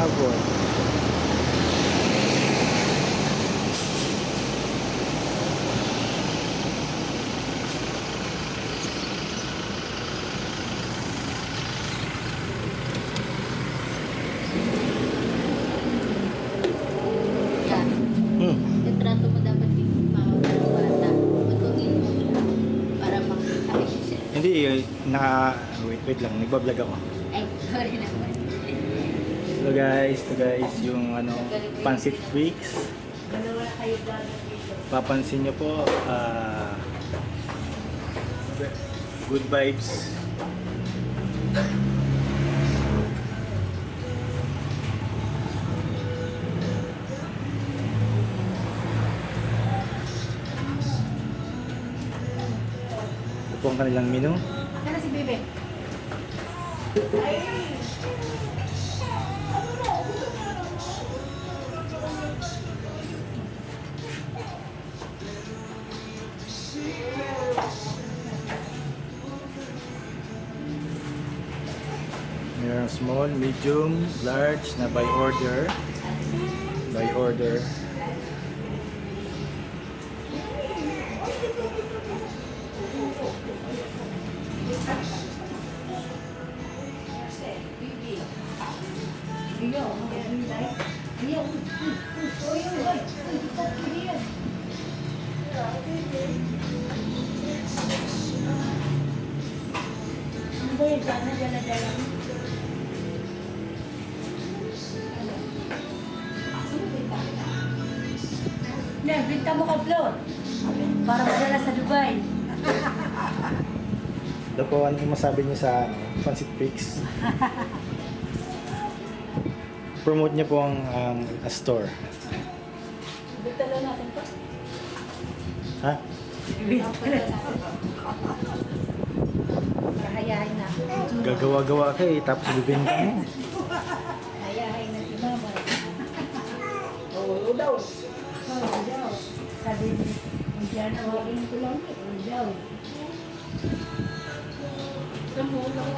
hapon. Yan. Hmm. Yung trato mo dapat yung mga bata. Lutuin mo para makakain siya. Hindi, wait lang, nagbablog ako. Ay, sorry naman. Ito guys, yung pancit flakes. Dalawa kayo gano'n dito. Papansin nyo po, good vibes. Ito po ang kanilang menu. Aka na si Bebe. Mayroong small, medium, large na by order. By order. Binta mo ka, Flor. Para madala sa Dubai. Ito po, ano masabi niyo sa pancit flakes? Promote niyo po ang store. Binta lang natin to. Ha? Hayahay na. Gagawa-gawa ka eh, tapos bibenta mo. Hayahay na si Mama. Oo daw. Oo daw. Sabi ni Indiana, wagin ko lang. Oo daw.